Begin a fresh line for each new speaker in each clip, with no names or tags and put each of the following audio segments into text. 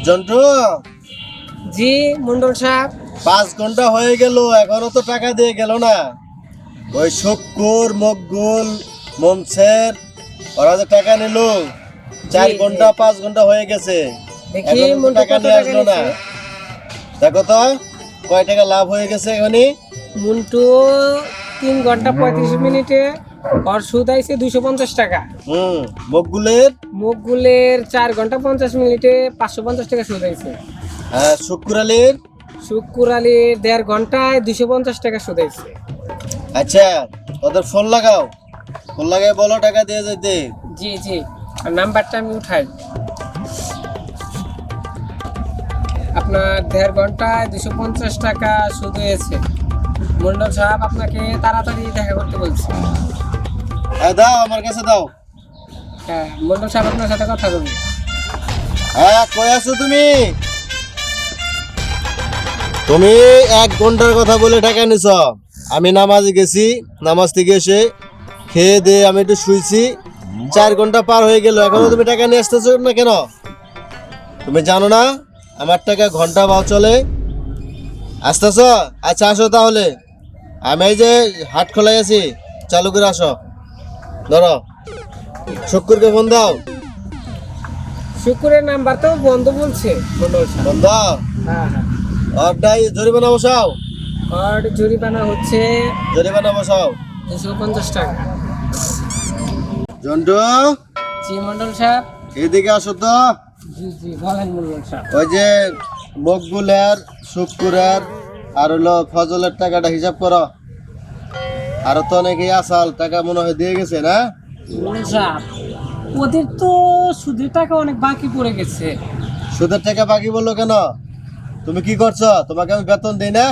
জন্টু,
জি মন্ডল সাহেব।
5 ঘন্টা হয়ে গেল, এখনো তো টাকা দিয়ে গেল না। ওই শুক্কুর, মকবুল, মমসের ওরা যে টাকা নিল, 4 ঘন্টা 5 ঘন্টা হয়ে গেছে,
দেখি
এখনো তো
মন্টু
টাকা
কত
নিয়ে
টাকা
আসলো না।
নিছে।
দেখো তো কয় টাকা লাভ হয়ে গেছে এখনই।
মন্টু 3 ঘন্টা 35 মিনিটে ওর সুদ আইছে 250 টাকা।
মকবুলের
মুখগুলের 4 ঘন্টা 50 মিনিটে 550 টাকা সুদ আইছে।
শুক্কুর আলীর।
শুক্কুর আলীর 1.5 ঘন্টায় 250 টাকা সুদ আইছে।
আচ্ছা, ওদের ফোন লাগাও, ফোন লাগাই বলো টাকা দিয়ে যেতে।
জি জি, আর নাম্বারটা আমি উঠাই। আপনার 1.5 ঘন্টায় 250 টাকা সুদ হয়েছে। মন্ডল সাহেব আপনাকে তাড়াতাড়ি দেখা করতে বলছি।
দাও, আমার কাছে দাও।
হ্যাঁ, মন্ডল সাহেব আপনার সাথে কথা বলবো।
কই আছো তুমি? তুমি 1 ঘন্টার কথা বলে টাকা নিছ। আমি নামাজে গেছি, নামাজ থেকে এসে খেয়ে দিয়ে আমি একটু শুইছি, 4 ঘন্টা পার হয়ে গেল, এখনো তুমি টাকা নিয়ে আসতেছো না কেন? তুমি জানো না আমার টাকা ঘন্টা ভাও চলে? আসতেছ? আচ্ছা আসো তাহলে, আমি এই যে হাট খোলাই আছি, চালু করে আসো। ধরো, শুক্কুরকে ফোন দাও।
শুক্রের নাম্বার তো বন্ধ বলছে মন্ডল সাহেব।
বন্ধ?
হ্যাঁ হ্যাঁ,
অর্ডাই জরিমানা বসাও,
আর জরিমানা হচ্ছে
জরিমানা বসাও।
250 টাকা।
জন্টু,
জি মন্ডল সাহেব।
এদিকে আসো তো।
জি জি, বলেন মন্ডল সাহেব।
ওই যে মকবুলের, শুক্কুরের আর হলো ফজলের টাকাটা হিসাব করো। আরো তো অনেকেই আসাল টাকা মনে হয় দিয়ে গেছে না?
মন্ডল সাহেব, ওদের তো সুদের টাকা অনেক বাকি পড়ে গেছে।
সুদের টাকা বাকি বললো কেন? তুমি কি করছো? তোমাকে আমি বেতন দিই না?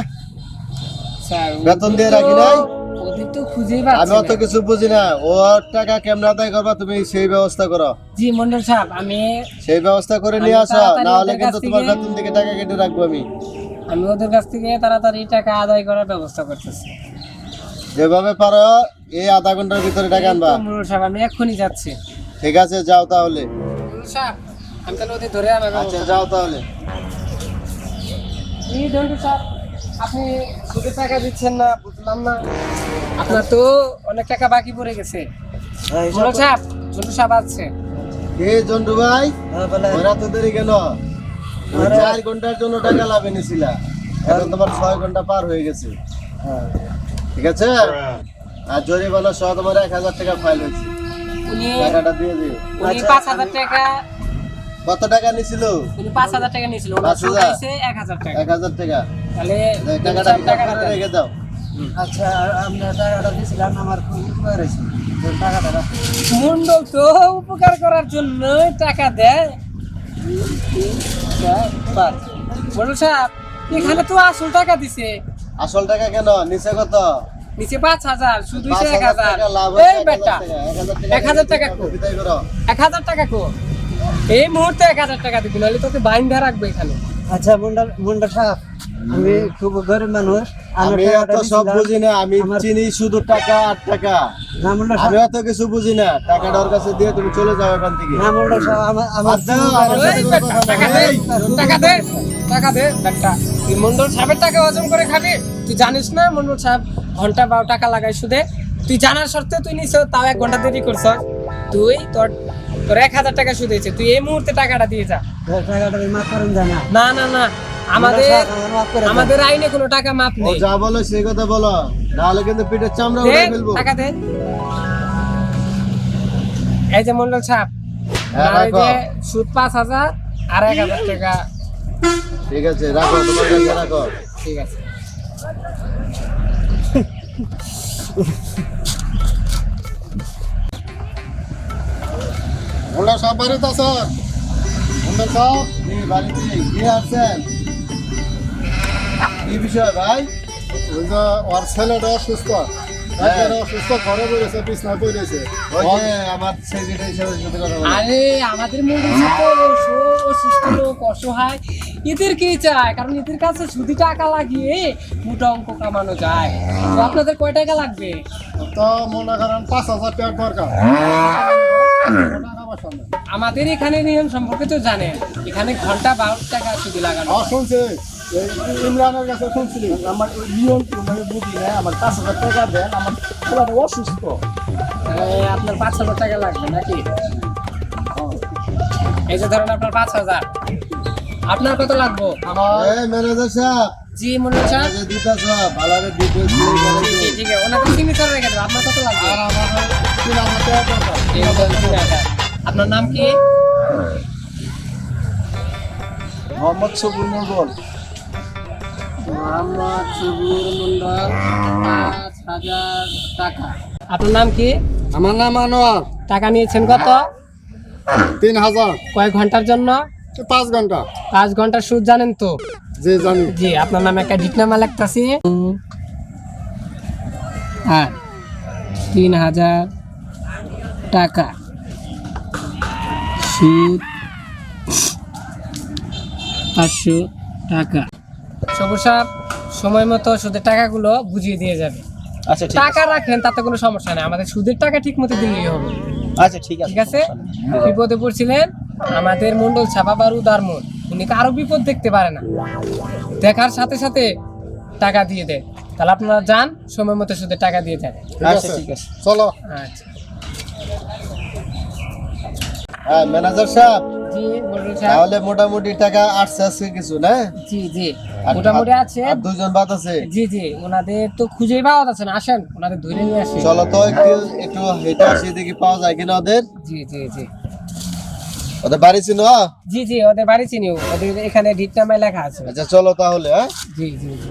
স্যার,
বেতন দিয়ে রাখি নাই?
ওদের তো খুঁজেই
আমি
পাচ্ছি
অত
না।
কিছু বুঝি না, ওর টাকা কেমন আদায় করবা তুমি সেই ব্যবস্থা করো।
জি মন্ডল সাহেব,
সেই ব্যবস্থা করে নিয়ে আসো, না হলে কিন্তু তোমার
থেকে-
বেতন থেকে টাকা কেটে রাখবো আমি।
আমি ওদের কাছ থেকে তাড়াতাড়ি টাকা আদায় করার ব্যবস্থা করতেছি।
যেভাবে পারো এই আধা ঘন্টার ভিতরে টাকা আনবা।
মন্ডল সাহেব, আমি এক্ষুনি যাচ্ছি।
ঠিক আছে, যাও তাহলে।
মন্ডল সাহেব, আমি তাহলে ওদের ধরে আনার
আচ্ছা,
ব্যবস্থা
যাও তাহলে।
এই মন্ডল সাহেব, আপনি সুদের টাকা দিচ্ছেন না, বুঝলাম না। আপনার তো অনেক টাকা বাকি পড়ে গেছে। মন্ডল সাহেব, মন্ডল সাহেব আছে।
এই জন্টু ভাই, ওরা তো দেরি কেন? 4 ঘন্টার জন্য টাকা লাভে নিছিলা, এখন তোমার 6 ঘন্টা পার হয়ে গেছে। ঠিক আছে, আর জরিমানা সহ তোমার 1000 টাকা ফাইল হয়েছে,
উনি
টাকাটা দিয়ে দিও।
উনি 5000 টাকা
কত টাকা নিছিল?
উনি 5000 টাকা নিয়েছিল, ওনার
5000
সুদ আইছে 1000 টাকা।
1000 টাকা।
তাহলে
এই টাকাটা
টাকাটা
হিসাব করে
দেন।
রেখে দাও।
আচ্ছা, আমরা টাকাটা দিয়েছিলাম, আমার খুব উপকার হয়েছে। টাকাটা রাখো।
মন্ডল তো উপকার করার জন্য টাকা দেয়। মন্ডল সাহেব, এখানে তো আসল টাকা দিছে।
আসল টাকা কেন নিচে? কত?
নিচে 5000, শুধু
5000
1000।
টাকা লাভ
এই
হচ্ছে।
বেটা, 1000 টাকা কো,
বিদায় করো।
1000 টাকা কো। এই মুহূর্তে 1000 টাকা দিবি, নাহলে তোকে বাইন্ধা রাখবে এখানে।
আচ্ছা মন্ডল সাহেব, আমি খুব গরিব মানুষ।
আমি
টাকাটা
এত সব
দিয়েছিলাম।
বুঝি না, আমি চিনি শুধু টাকা আর টাকা।
না মন্ডল
আমি
সাহেব,
অত কিছু বুঝি না, টাকাটা ওর কাছে দিয়ে তুমি চলে যাও এখান থেকে।
না মন্ডল সাহেব, আমার
বাদ দাও, আমার সাথে
এই
কোনো
বেটা,
কথা
টাকা
নাই।
দে,
এই,
টাকা দে, টাকা দে বেটা। তুই মন্ডল সাহেবের টাকা হজম করে খাবি? তুই জানিস না মন্ডল সাহেব ঘন্টা 12 টাকা লাগায় সুদে? তুই জানার সত্ত্বেও তুই নিছ, তাও 1 ঘন্টা দেরি করছ। তুই তোর তোর 1000 টাকা সুদ হয়েছে, তুই এই মুহূর্তে টাকাটা দিয়ে যা।
টাকাটা মাফ করেন যায় না।
না না না, আমাদের
আমার মাফ করে দেন।
আমাদের আইনে কোনো টাকা মাপ
ও
নেই।
যা বলো সেই কথা বলো, নাহলে কিন্তু পিঠের চামড়া
দে,
উড়াই ফেলবো।
টাকা দে। এই যে মন্ডল সাহেব,
হ্যাঁ,
আর এই
রাখো।
যে সুদ 5000 আর 1000 টাকা।
ঠিক আছে, রাখো, তোমার কাছে রাখো।
ঠিক আছে।
মোল্লা সাহেব বাড়িতে আছেন? মোল্লা সাহেব, জি বাড়িতে। কি আসছেন? কি বিষয় ভাই?
ওই যে ওর ছেলেটা অসুস্থ, একেবারে অসুস্থ, ঘরে পড়েছে, বিছনায় পড়েছে।
ওই যে আমার সেক্রেটারি সাহেবের সাথে কথা বলো।
আরে আমাদের মন্ডল সাহেব তো অসুস্থ লোক, অসহায়, এদের কি চায়? কারণ এদের কাছে শুধু টাকা লাগিয়ে মোটা অঙ্ক কামানো যায়। তো আপনাদের কয় টাকা লাগবে?
তো মনে করেন 5000 টাকা দরকার। টাকা পয়সা নেই।
আমাদের এখানে নিয়ম সম্পর্কে তো জানেন, এখানে ঘন্টা 12 টাকা শুধু লাগানো হয়।
শুনছি এই ইমরানের কাছে শুনছিলি আমার ওই নিয়ম কি মানে বুঝি না, আমার 5,000 টাকা দেন, আমার ছেলেটা অসুস্থ।
আপনার 5,000 টাকা লাগবে নাকি? এই যে ধরেন আপনার 5,000, আপনার কত লাগবে?
এই ম্যানেজার সাহেব,
জি মনে হচ্ছে
এই যে দিতেছ, ভালোভাবে ডিটেইলস লিখে
জি ঠিক আছে, ওনাকে সিগনেচার রেখে দেবো। আপনার কত লাগবে?
আর আমার 3,000 টাকা দরকার।
3,000। আপনার নাম কি?
মোহাম্মদ সবুর মন্ডল।
মোহাম্মদ সুবুর মন্ডল, 5,000 টাকা। আপনার নাম কি?
আমার নাম আনোয়ার।
টাকা নিয়েছেন কত?
3,000।
কয়েক ঘন্টার জন্য?
5 ঘন্টা।
5 ঘন্টার সুদ জানেন তো?
জি জানি।
জি, আপনার নামে একটা ডিটনামা লাগতাছি। হ্যাঁ, 3,000 টাকা সুদ, 500 টাকা। সবুজ সাহেব সময় মতো সুদের টাকাগুলো বুঝিয়ে দিয়ে যাবে।
আচ্ছা ঠিক
টাকা রাখেন, তাতে কোনো সমস্যা নেই, আমাদের সুদের টাকা ঠিক মতো দিলেই হবে।
আচ্ছা ঠিক আছে
ঠিক আছে? বিপদে পড়ছিলেন, আমাদের মন্ডল ছাপা আবার উদার মন, উনি কারো বিপদ দেখতে পারে না, দেখার সাথে সাথে টাকা দিয়ে দেয়। তাহলে আপনারা যান, সময় মতো সুদের টাকা দিয়ে যান।
ঠিক
আচ্ছা
আছে
ঠিক আছে
চলো।
আচ্ছা
হ্যাঁ ম্যানেজার সাহেব,
জি মন্ডল সাহেব।
তাহলে মোটামুটি টাকা আসছে আজকে কিছু না?
জি জি
আর-
মোটামুটি আছে।
আর 2 জন বাদ আছে।
জি জি, ওনাদের তো খুঁজেই পাওয়া যাচ্ছে না, আসেন ওনাদের ধরে নিয়ে আসি।
চলো তো একটু একটু হেঁটে আসি, দেখি পাওয়া যায় কিনা ওদের।
জি জি জি
ওদের বাড়ি ছিল?
জি জি, ওদের বাড়ি চিনি, ওদের এখানে ডিটনামায় লেখা আছে।
আচ্ছা চলো তাহলে। হ্যাঁ
জি জি জি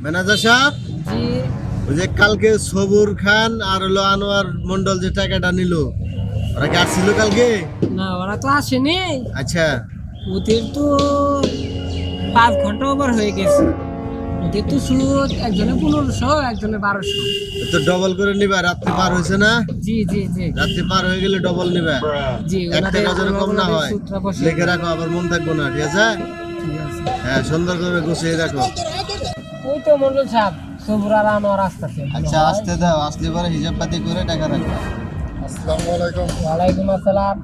ম্যানেজার সাহেব,
জি।
ওই যে কালকে সবুর খান আর হলো আনোয়ার মন্ডল যে টাকাটা নিল, ওরা কি আসছিল কালকে?
না, ওরা তো আসেনি।
আচ্ছা,
ওদের তো 5 ঘন্টা ওভার হয়ে গেছে। ওদের তো সুদ একজনে 1500, একজনে 1200।
তো ডবল করে নিবা, রাত্রি পার হয়েছে না?
জি জি জি
রাত্রি পার হয়ে গেলে ডবল নিবা।
জি,
একটা নজরে কম না হয়,
সূত্র বসে।
লিখে রাখো, আবার মন থাকবো না, ঠিক আছে?
ঠিক আছে।
হ্যাঁ, সুন্দর করে গুছিয়ে রাখো।
ওই তো মন্ডল সাহেব, সবুর আর আনোয়ার আসতেছে।
আচ্ছা আসতে দাও, আসলে পরে হিসাব পাতি করে টাকা রাখো।
আসসালামু আলাইকুম।
ওয়ালাইকুম আসসালাম।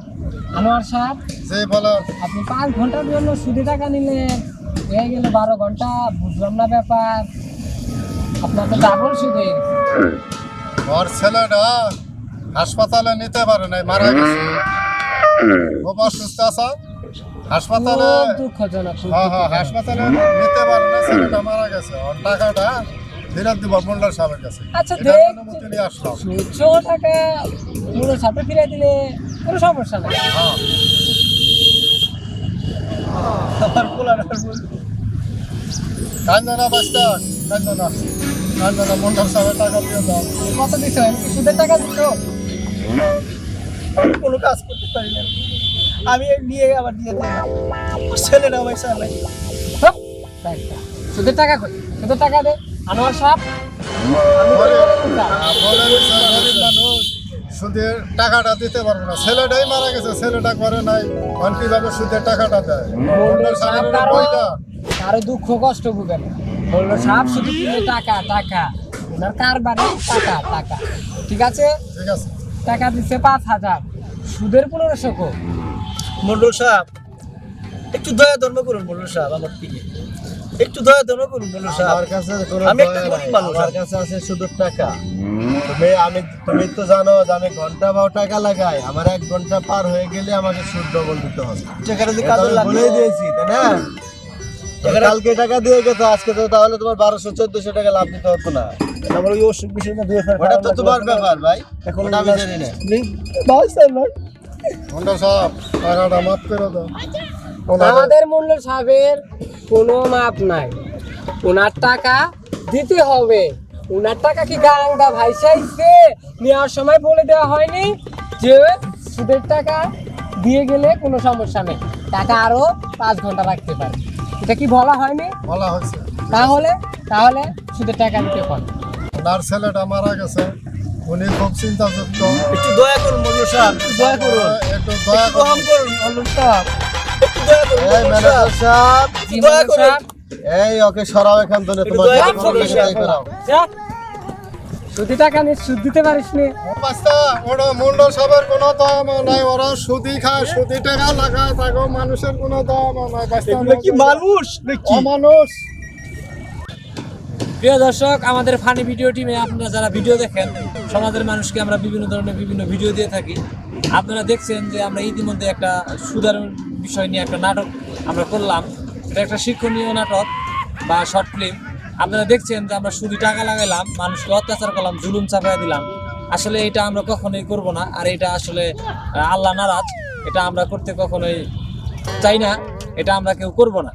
আনোয়ার সাহেব,
জি বলো।
আপনি 5 ঘন্টার জন্য সুদে টাকা নিলেন, হয়ে গেল 12 ঘন্টা, বুঝলাম না ব্যাপার। আপনার তো ডাবল সুদ হয়ে গেছে।
ওর ছেলেটা হাসপাতালে নিতে পারে নাই, মারা গেছে। খুব অসুস্থ আছে হাসপাতালে।
খুব দুঃখজনক, খুব
হ্যাঁ
দুঃখজনক।
হাসপাতালে নিতে পারে না, ছেলেটা মারা গেছে। ওর টাকাটা ফেরত দিব মন্ডল সাহেবের কাছে।
আচ্ছা,
এটার
দেখ।
অনুমতি নিয়ে আসলাম।
সুদসহ টাকা পুরো ছাপে ফিরে দিলে কোনো সমস্যা নেই।
হ্যাঁ কান্দনা বাস্তা, কান্দনা মন্ডল সাহেবের টাকা দিয়ে দাও।
কত দিছো? সুদের টাকা দিছো?
কোনো কাজ করতে পারি না আমি, নিয়ে আবার দিয়ে দিলাম ছেলেটা পয়সা নাই।
হুপ, দেখ, সুদের টাকা কই? সুদের টাকা দে আনোয়ার সাহেব।
বলে দিছে গরিব মানুষ সুদের টাকাটা দিতে পারবে না, ছেলেটাই মারা গেছে, ছেলেটা করে নাই, এখন কিভাবে সুদের টাকাটা দেয়? মন্ডল সাহেবের এটা বইটা।
কারো দুঃখ কষ্ট বুঝেন, বললো সাহেব শুধু কিনে টাকা টাকা, ওনার কারবারে টাকা টাকা। ঠিক আছে,
ঠিক আছে
টাকা দিচ্ছে 5,000, সুদের 1500 কো।
মন্ডল সাহেব একটু দয়া ধর্ম করুন মন্ডল সাহেব, আমার দিকে একটু দয়া ধর্ম করুন মন্ডল সাহেব।
আমার কাছে কোনো
আমি একটা
দয়া
গরিব
নাই,
মানুষ।
আমার কাছে আছে শুধু টাকা। তুমি তো জানো যে আমি ঘন্টা বা টাকা লাগাই, আমার 1 ঘন্টা পার হয়ে গেলে আমাকে সুদ ডবল দিতে হবে।
যেখানে যদি
এটা
কাজল
আমি
লাগে
বলেই দিয়েছি, তাই না?
এখানে-
কালকে টাকা দিয়ে গেছো, আজকে তো তাহলে তোমার 1200-1400 টাকা লাভ দিতে হতো না।
আমার ওই অসুখ বিসুখ না দুয়ে
ওটা তো তোমার ব্যাপার ভাই,
এখন
ওটা আমি জানি না।
ভাই স্যার ভাই
মন্ডল সাহেব টাকাটা মাফ করে দাও।
আমাদের মন্ডল সাহেবের কোনো মাপ নাই, ওনার টাকা দিতে হবে। ওনার টাকা কি গাঙ্গা ভাই চাইছে নেওয়ার সময় বলে দেওয়া হয়নি যে সুদের টাকা দিয়ে গেলে কোনো সমস্যা নেই, টাকা আরো 5 ঘন্টা রাখতে পারে? এটা কি বলা হয়নি?
বলা হয়েছে
তাহলে তাহলে সুদের টাকা দিতে পারে।
ওনার ছেলেটা মারা গেছে, উনি খুব চিন্তাযুক্ত।
একটু দয়া করুন মন্ডল সাহেব, একটু দয়া করুন,
একটু দয়া
একটু
করুন।
রহম করুন মন্ডল সাহেব, একটু দয়া করুন
এই
মন্ডল
ম্যানেজার
সাহেব,
সাহেব,
জি,
দয়া
মন্ডল
করুন।
সাহেব,
এই ওকে সরাও এখান থেকে,
একটু
তোমার
দয়া
যেটা
করুন,
করো
মন্ডল
সেটাই
সাহেব।
করাও।
যা। সুদি টাকা নিয়ে সুদ দিতে পারিস নি
বাস্তা ওরা মন্ডল সাহেবের কোনো দাম নাই, ওরা সুদি খায়, সুদি টাকা লাগায়, তাকে মানুষের কোনো দাম নাই বাস্তা।
এগুলো কি মানুষ নাকি?
অমানুষ।
প্রিয় দর্শক, আমাদের ফানি ভিডিও টিমে আপনারা যারা ভিডিও দেখেন, সমাজের মানুষকে আমরা বিভিন্ন ধরনের বিভিন্ন ভিডিও দিয়ে থাকি। আপনারা দেখছেন যে আমরা ইতিমধ্যে একটা সুদার বিষয় নিয়ে একটা নাটক আমরা করলাম। এটা একটা শিক্ষণীয় নাটক বা শর্ট ফিল্ম। আপনারা দেখছেন যে আমরা সুদি টাকা লাগাইলাম, মানুষকে অত্যাচার করলাম, জুলুম চাপাইয়া দিলাম। আসলে এটা আমরা কখনোই করব না, আর এটা আসলে আল্লাহ নারাজ। এটা আমরা করতে কখনোই চাই না, এটা আমরা কেউ করব না।